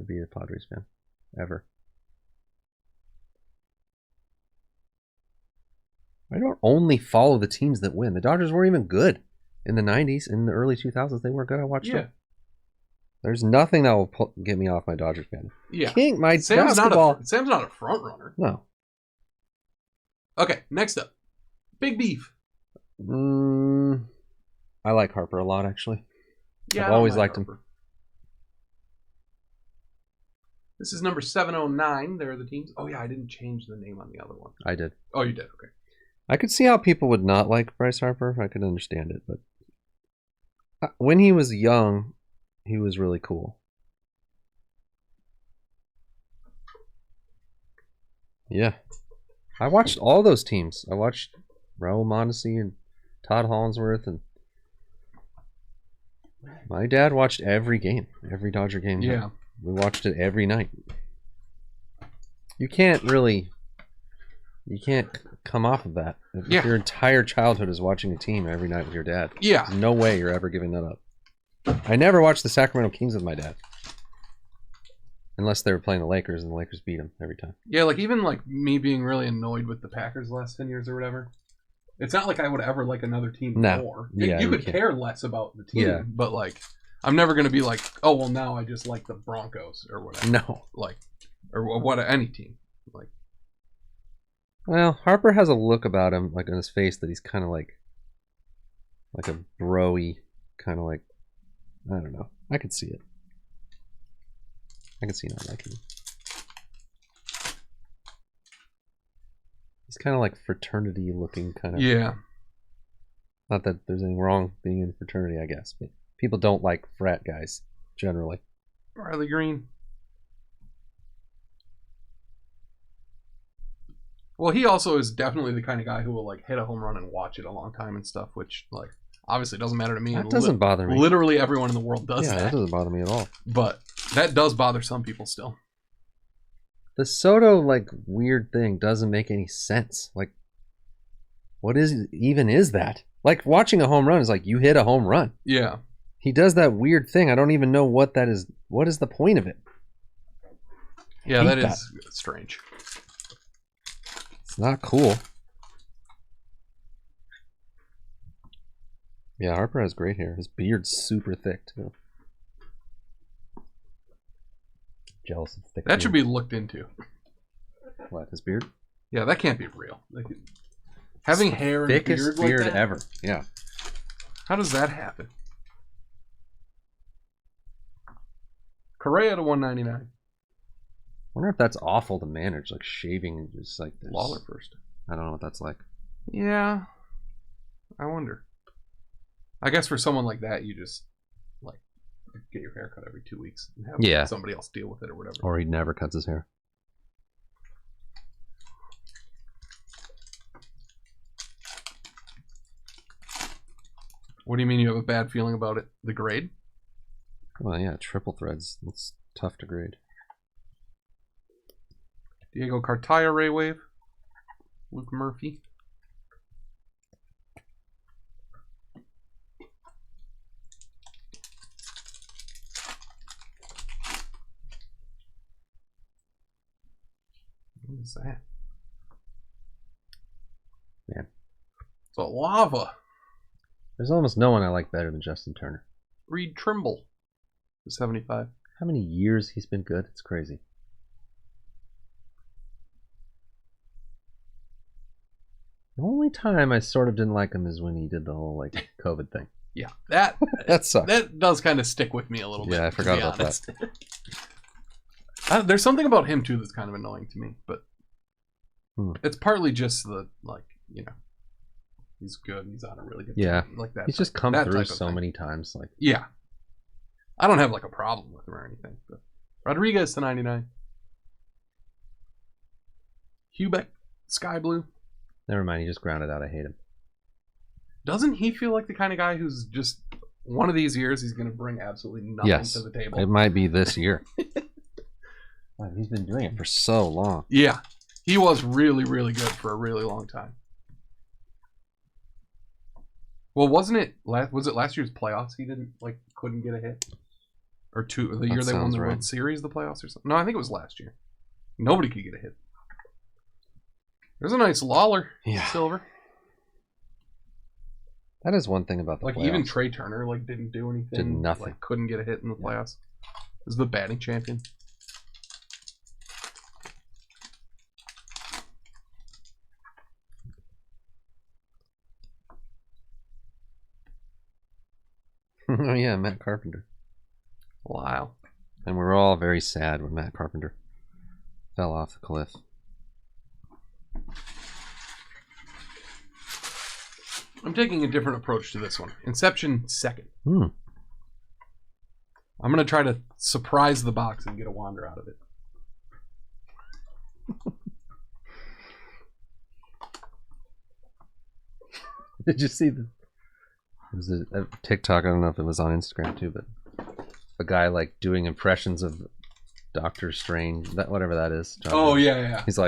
be a Padres fan. Ever. I don't only follow the teams that win. The Dodgers weren't even good in the 90s. In the early 2000s, they weren't good. I watched them. There's nothing that will get me off my Dodgers fan. Yeah. Sam's basketball. Sam's not a front runner. No. Okay, next up. Big Beef. I like Harper a lot, actually. Yeah, I've always liked him. This is number 709. There are the teams. Oh, yeah, I didn't change the name on the other one. I did. Oh, you did? Okay. I could see how people would not like Bryce Harper. I could understand it, but when he was young, he was really cool. Yeah. I watched all those teams. I watched Raul Mondesi and Todd Hollinsworth, and my dad watched every game, every Dodger game. Yeah. We watched it every night. You can't come off of that. If your entire childhood is watching a team every night with your dad. Yeah. There's no way you're ever giving that up. I never watched the Sacramento Kings with my dad. Unless they were playing the Lakers and the Lakers beat them every time. Yeah, like even like me being really annoyed with the Packers the last 10 years or whatever. It's not like I would ever like another team more. Yeah, you could care less about the team, but like I'm never going to be like, oh, well, now I just like the Broncos or whatever. No. Like, or what, any team. Like, well, Harper has a look about him, like on his face, that he's kind of like a bro-y, kind of like, I don't know. I could see it. I could see not liking him. He's kind of like fraternity looking, kind of. Yeah. Not that there's anything wrong being in fraternity, I guess, but people don't like frat guys, generally. Riley Green. Well, he also is definitely the kind of guy who will like hit a home run and watch it a long time and stuff, which like obviously doesn't matter to me. That doesn't bother me. Literally everyone in the world does that. Yeah, that doesn't bother me at all. But that does bother some people still. The Soto like weird thing doesn't make any sense. Like, what is that? Like watching a home run is like you hit a home run. Yeah. He does that weird thing. I don't even know what that is. What is the point of it? Yeah, that is strange. It's not cool. Yeah, Harper has great hair. His beard's super thick too. Jealous of thick. That should be looked into. What, his beard? Yeah, that can't be real. Like, having hair and a thickest beard beard like that? ever. Yeah. How does that happen? Correa to 199. Wonder if that's awful to manage, like shaving just like this. Lawler first. I don't know what that's like. Yeah. I wonder. I guess for someone like that, you just like get your hair cut every 2 weeks and have somebody else deal with it or whatever. Or he never cuts his hair. What do you mean you have a bad feeling about it? The grade? Well, yeah, triple threads. It's tough to grade. Diego Cartaya, Ray Wave. Luke Murphy. What is that? Man. It's a lava. There's almost no one I like better than Justin Turner. Reed Trimble. 75. How many years he's been good? It's crazy. The only time I sort of didn't like him is when he did the whole like COVID thing. Yeah, that sucks. That does kind of stick with me a little bit. Yeah, I forgot about that. There's something about him too that's kind of annoying to me, but it's partly just the like, you know, he's good. He's on a really good team, like that. He's just come through so many times. Like, yeah, I don't have like a problem with him or anything. But Rodriguez to 99. Hubeck, Sky Blue. Never mind, he just grounded out. I hate him. Doesn't he feel like the kind of guy who's just one of these years he's going to bring absolutely nothing to the table? It might be this year. Wow, he's been doing it for so long. Yeah, he was really, really good for a really long time. Well, wasn't it? Was it last year's playoffs? He couldn't get a hit. or two. The year they won the World Series, the playoffs or something. No, I think it was last year. Nobody could get a hit. There's a nice Lawler silver. That is one thing about the playoffs. Even Trey Turner didn't do anything. Did nothing. Couldn't get a hit in the playoffs. Was the batting champion. Oh yeah, Matt Carpenter. Wow. And we were all very sad when Matt Carpenter fell off the cliff. I'm taking a different approach to this one. Inception second. I'm going to try to surprise the box and get a Wander out of it. Did you see the... It was a TikTok, I don't know if it was on Instagram too, but a guy doing impressions of Doctor Strange, whatever that is. Oh, yeah. He's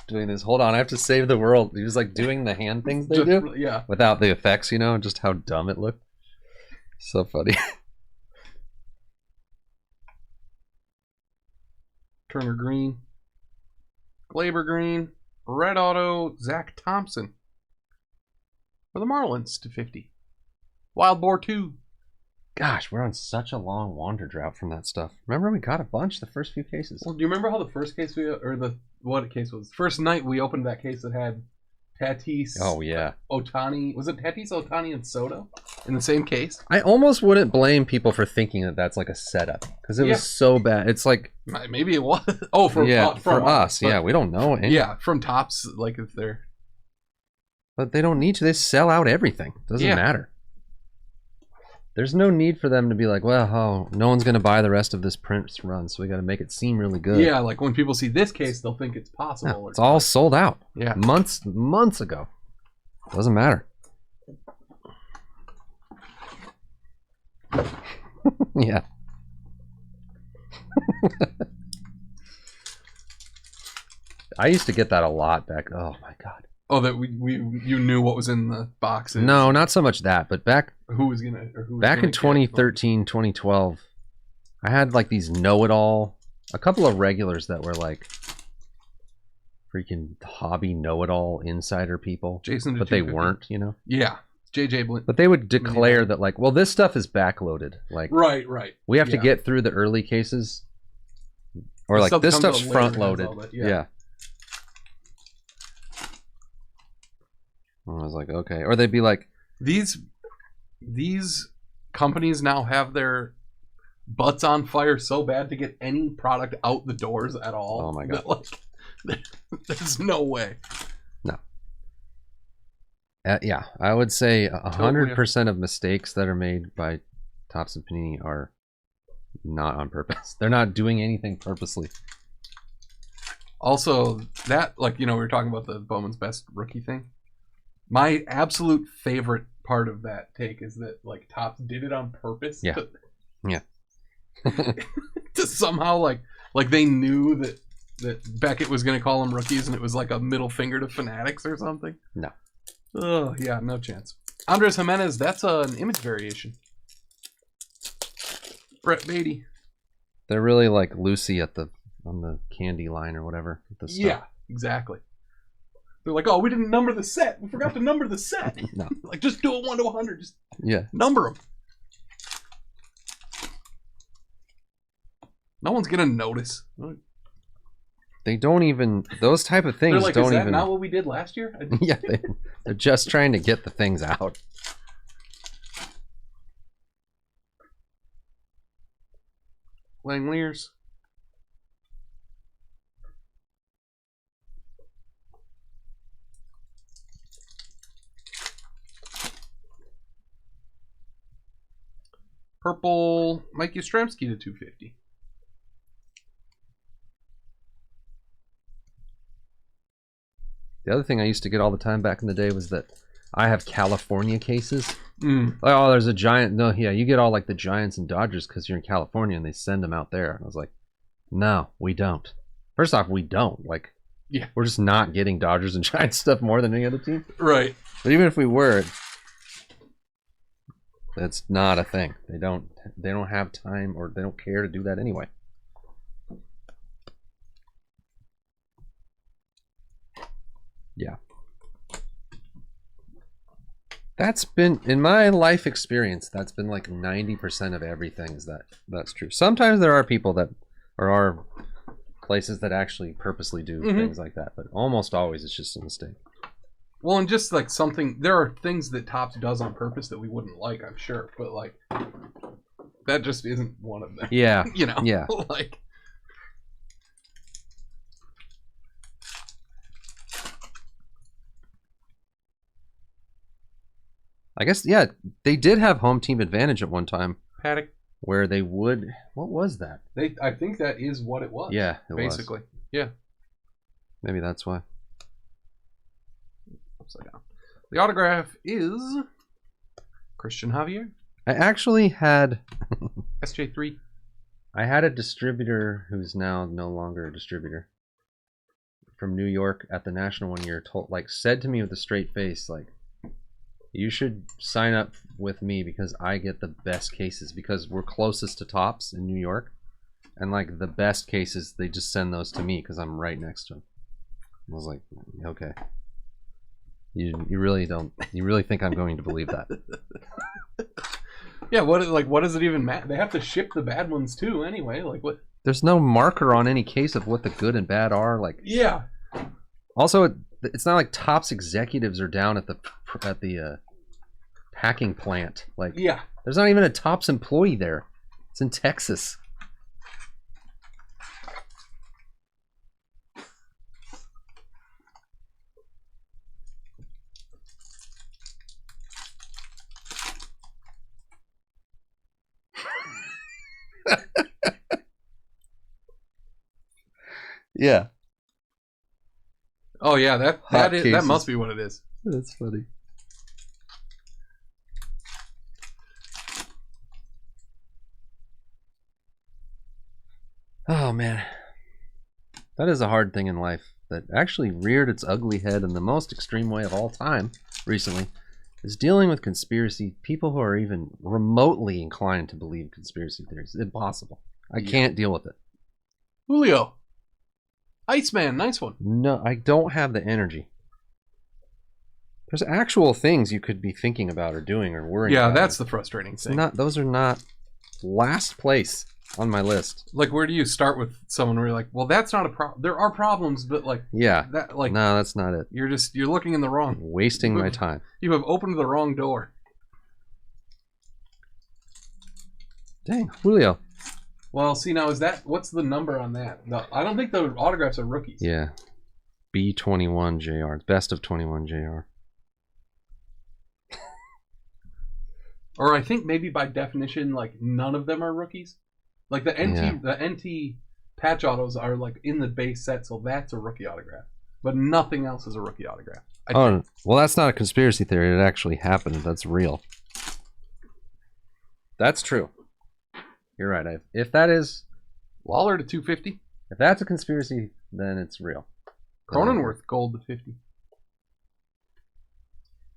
doing this, hold on, I have to save the world. He was doing the hand things they do. Yeah. Without the effects, just how dumb it looked. So funny. Turner Green. Glaber Green. Red Auto. Zach Thompson. For the Marlins to 50. Wild Boar 2. Gosh, we're on such a long Wander drought from that stuff. Remember, we got a bunch the first few cases. Well, do you remember how the first case what case was? First night we opened that case that had Tatis. Oh yeah. Otani. Was it Tatis, Otani, and Soto in the same case? I almost wouldn't blame people for thinking that that's a setup because it was so bad. It's maybe it was. Oh, for us. Yeah, we don't know. Yeah, from Tops, if they're. But they don't need to. They sell out everything. Doesn't matter. There's no need for them to be no one's going to buy the rest of this Prince run, so we got to make it seem really good. Yeah, when people see this case, they'll think it's possible. No, it's all sold out. Yeah. Months ago. Doesn't matter. Yeah. I used to get that a lot back. Oh, my God. Oh, that you knew what was in the boxes? No, not so much that, but back in 2013, 2012, I had these know-it-all, a couple of regulars that were freaking hobby know-it-all insider people. Jason, but they weren't, Yeah, JJ Blint. But they would declare that well, this stuff is backloaded. Right. We have to get through the early cases, or this stuff's front-loaded. Yeah. I was okay. Or they'd be these companies now have their butts on fire so bad to get any product out the doors at all. Oh my God. There's no way. No. Yeah, I would say 100% of mistakes that are made by Topps and Panini are not on purpose. They're not doing anything purposely. Also, that we were talking about the Bowman's Best rookie thing. My absolute favorite part of that take is that Topps did it on purpose. Yeah. Yeah. To somehow they knew that Beckett was going to call them rookies, and it was a middle finger to Fanatics or something. No. Oh yeah, no chance. Andres Jimenez, that's an image variation. Brett Beatty. They're really Lucy on the candy line or whatever. Yeah, exactly. They're oh, we didn't number the set. We forgot to number the set. No. Just do it 1 to 100. Just number them. No one's going to notice. They don't even... Those type of things don't is that even... not what we did last year? Yeah, they're just trying to get the things out. Langoliers. Purple Mike Yastrzemski to 250. The other thing I used to get all the time back in the day was that I have California cases. Oh, there's a Giant. No, yeah, you get all the Giants and Dodgers because you're in California and they send them out there. And I was no, we don't. First off, we don't. We're just not getting Dodgers and Giants stuff more than any other team. Right. But even if we were, that's not a thing. They don't they don't have time or they don't care to do that anyway. Yeah. That's been, in my life experience, that's been like 90% of everything is that's true. Sometimes there are people that, or are places that actually purposely do things like that, but almost always it's just a mistake. Well, and just like something, there are things that Topps does on purpose that we wouldn't like, I'm sure, but like, that just isn't one of them. Yeah. You know? Yeah. Like, I guess, yeah, they did have home team advantage at one time. Paddock. Where they would, what was that? I think that is what it was. Yeah, it basically. was. Yeah. Maybe that's why. Upside down. The autograph is Christian Javier. I actually had SJ3. I had a distributor who's now no longer a distributor from New York at the National one year, said to me with a straight face, like, you should sign up with me because I get the best cases because we're closest to Topps in New York, and like the best cases they just send those to me because I'm right next to them. I was like, okay, you really think I'm going to believe that? Yeah, what does it even matter? They have to ship the bad ones too anyway. Like what? There's no marker on any case of what the good and bad are. Like, yeah. Also, it's not like Topps executives are down at the packing plant. Like, yeah, there's not even a Topps employee there. It's in Texas. Yeah. Oh yeah, that must be what it is. That's funny. Oh man, that is a hard thing in life that actually reared its ugly head in the most extreme way of all time recently, is dealing with conspiracy people who are even remotely inclined to believe conspiracy theories. It's impossible. I can't deal with it. Julio. Iceman, nice one. No, I don't have the energy. There's actual things you could be thinking about or doing or worrying about. Yeah, that's the frustrating thing. Those are not last place on my list. Like, where do you start with someone where you're like, well, that's not a problem. There are problems, but like, yeah, that like, no, that's not it. You're looking in the wrong. I'm wasting my time. You have opened the wrong door. Dang, Julio. Well, see, now what's the number on that? No, I don't think the autographs are rookies. Yeah. B21 JR. Best of 21 JR. Or I think maybe by definition, like, none of them are rookies. Like the NT patch autos are like in the base set, so that's a rookie autograph. But nothing else is a rookie autograph. I think. Well, that's not a conspiracy theory. It actually happened. That's real. That's true. You're right. If that is Waller to 250. If that's a conspiracy, then it's real. Cronenworth gold to 50.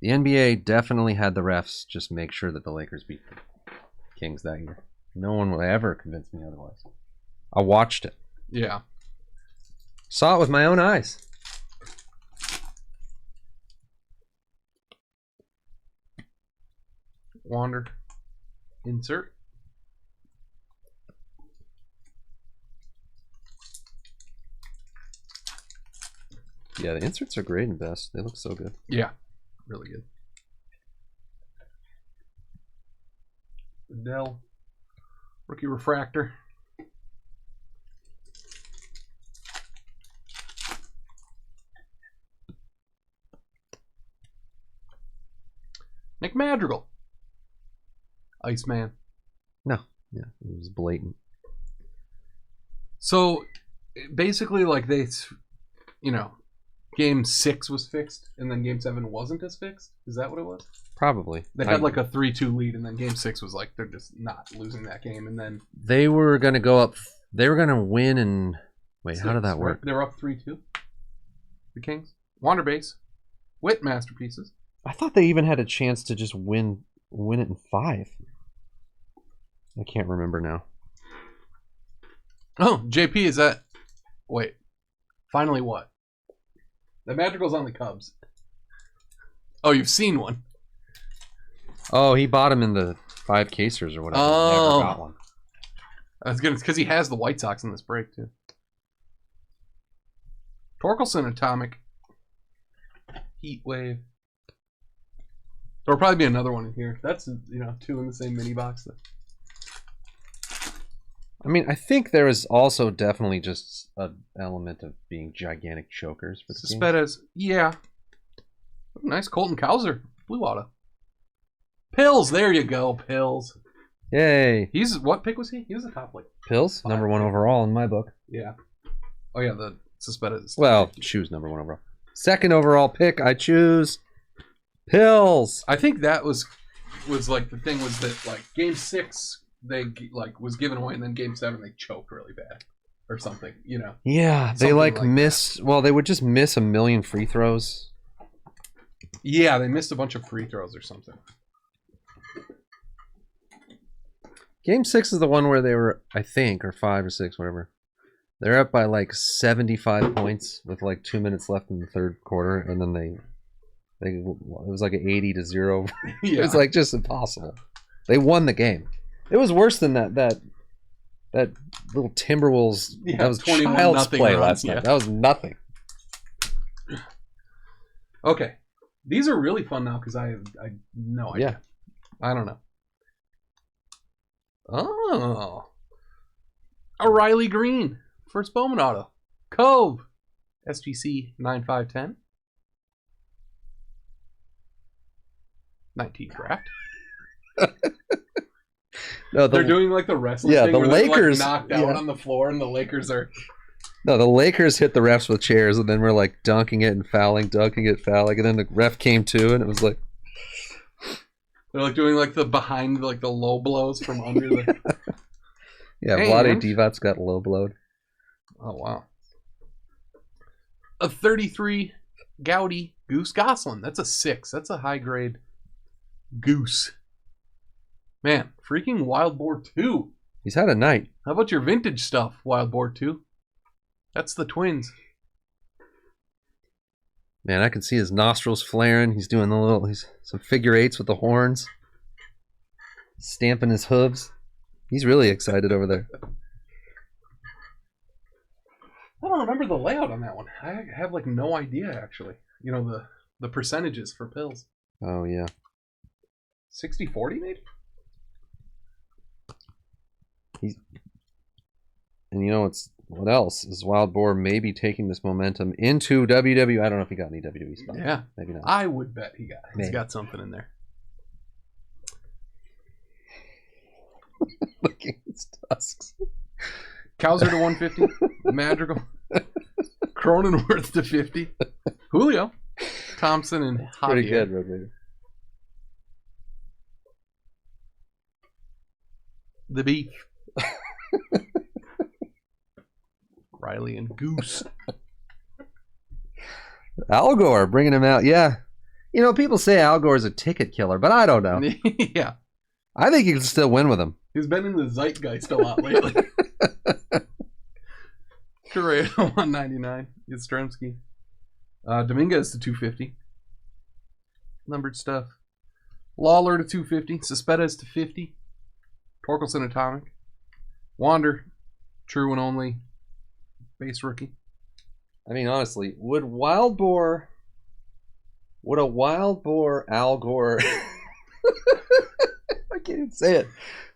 The NBA definitely had the refs just make sure that the Lakers beat the Kings that year. No one will ever convince me otherwise. I watched it. Yeah. Saw it with my own eyes. Wander. Insert. Yeah, the inserts are great and best. They look so good. Yeah, really good. Dell. Rookie refractor. Nick Madrigal. Iceman. No. Yeah, it was blatant. So, basically, like, Game 6 was fixed, and then Game 7 wasn't as fixed? Is that what it was? Probably. They had like a 3-2 lead, and then Game 6 was like, they're just not losing that game, and then... They were going to go up... They were going to win and... Wait, how did that work? Right? They were up 3-2? The Kings? Wander base. Witt masterpieces. I thought they even had a chance to just win it in 5. I can't remember now. Oh, JP, is that... Wait. Finally what? The Madrigal's on the Cubs. Oh, you've seen one. Oh, he bought him in the 5 casers or whatever. Oh. Never got one. That's good. It's because he has the White Sox in this break, too. Torkelson Atomic. Heat Wave. There'll probably be another one in here. That's, 2 in the same mini box. I mean, I think there is also definitely just an element of being gigantic chokers for the game. Cespedes, yeah. Nice Colton Cowser. Blue auto. Pills, there you go, Pills. Yay. What pick was he? He was a top, Pills? 5. Number 1 overall in my book. Yeah. Oh, yeah, the Cespedes. Well, choose number 1 overall. 2nd overall pick, I choose Pills. I think that was like, the thing was that, like, game 6, they, like, was given away, and then game 7, they choked really bad. Or something, Yeah, they, like missed... That. Well, they would just miss a million free throws. Yeah, they missed a bunch of free throws or something. Game 6 is the one where they were, I think, or 5 or 6, whatever. They're up by like 75 points with like 2 minutes left in the 3rd quarter, and then it was like an 80-0. Yeah. It was like just impossible. They won the game. It was worse than that little Timberwolves. Yeah, that was child's play last night. That was nothing. Okay, these are really fun now because I no idea. Yeah. I don't know. Oh, O'Reilly Green, first Bowman auto. Cove, SGC 9510. 19 draft. No, they're doing like the wrestling thing the where Lakers they're, like, knocked out on the floor, and the Lakers are... No, the Lakers hit the refs with chairs, and then we're like dunking it and fouling, and then the ref came to, and it was like... They're like doing like the behind, like the low blows from under the... Yeah, Vlade Divac's got low blowed. Oh, wow. A 33 Gaudy Goose Gosselin. That's a 6. That's a high grade Goose. Man, freaking Wild Boar 2. He's had a night. How about your vintage stuff, Wild Boar 2? That's the Twins. Man, I can see his nostrils flaring. He's doing some figure 8s with the horns. Stamping his hooves. He's really excited over there. I don't remember the layout on that one. I have like no idea, actually. The percentages for pills. Oh, yeah. 60-40 maybe? And what else is Wild Boar maybe taking this momentum into WWE? I don't know if he got any WWE spots. Yeah, maybe not. I would bet he's got something in there. Look at his tusks. Cowser to 150. Madrigal. Cronenworth to 50. Julio. Thompson and Javier. Pretty good, Road. The Beef. Riley and Goose. Al Gore bringing him out. Yeah. People say Al Gore's a ticket killer, but I don't know. Yeah. I think he can still win with him. He's been in the zeitgeist a lot lately. Correa to 199. Yastrzemski. Dominguez to 250. Numbered stuff. Lawler to 250. Cespedes to 50. Torkelson Atomic. Wander. True and only. Base rookie. I mean, honestly, would a Wild Boar Al Gore... I can't even say it.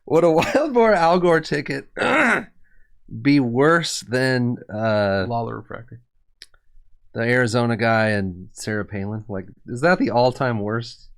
Would a Wild Boar Al Gore ticket be worse than Lawler Refractor? The Arizona guy and Sarah Palin? Like, is that the all-time worst?